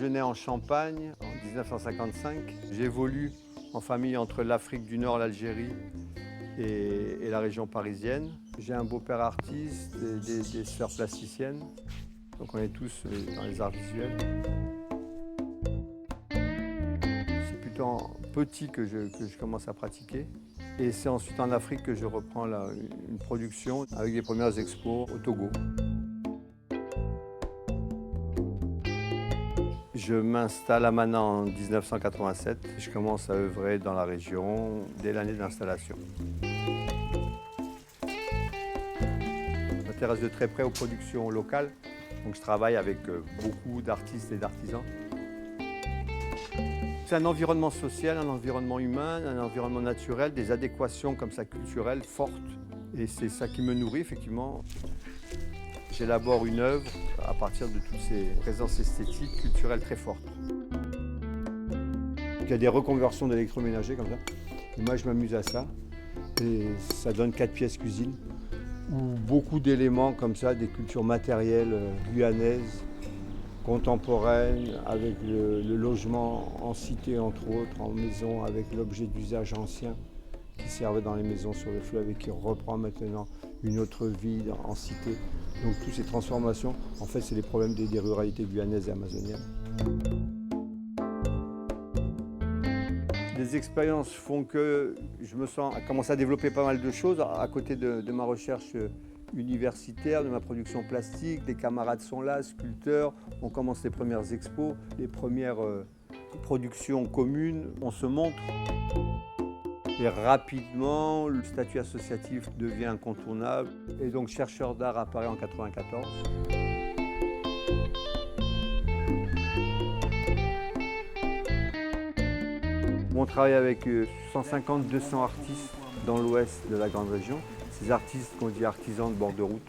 nais en Champagne en 1955. J'évolue en famille entre l'Afrique du Nord, l'Algérie et la région parisienne. J'ai un beau-père artiste, des sœurs plasticiennes. Donc on est tous dans les arts visuels. C'est plutôt petit que je commence à pratiquer. Et c'est ensuite en Afrique que je reprends une production avec les premières expos au Togo. Je m'installe à Mana en 1987. Je commence à œuvrer dans la région dès l'année d'installation. Je m'intéresse de très près aux productions locales. Donc je travaille avec beaucoup d'artistes et d'artisans. C'est un environnement social, un environnement humain, un environnement naturel, des adéquations comme ça culturelles fortes. Et c'est ça qui me nourrit effectivement. J'élabore une œuvre à partir de toutes ces présences esthétiques, culturelles très fortes. Il y a des reconversions d'électroménager comme ça. Et moi, je m'amuse à ça. Et ça donne 4 pièces cuisine, où beaucoup d'éléments comme ça, des cultures matérielles guyanaises, contemporaines, avec le logement en cité entre autres, en maison, avec l'objet d'usage ancien qui servait dans les maisons sur le fleuve et qui reprend maintenant une autre vie en cité. Donc toutes ces transformations, en fait, c'est les problèmes des ruralités guyanaises et amazoniennes. Les expériences font que je me sens à commencer à développer pas mal de choses à côté de ma recherche universitaire, de ma production plastique. Les camarades sont là, sculpteurs, on commence les premières expos, les premières productions communes, on se montre. Et rapidement, le statut associatif devient incontournable. Et donc, chercheur d'art apparaît en 1994. On travaille avec 150-200 artistes dans l'ouest de la grande région. Ces artistes qu'on dit artisans de bord de route.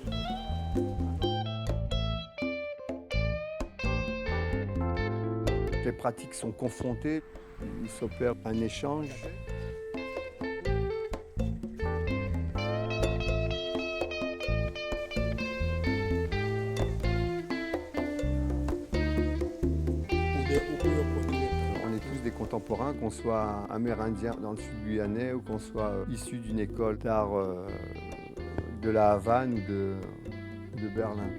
Les pratiques sont confrontées, il s'opère un échange. On est tous des contemporains, qu'on soit amérindien dans le sud guyanais ou qu'on soit issu d'une école d'art de la Havane ou de Berlin.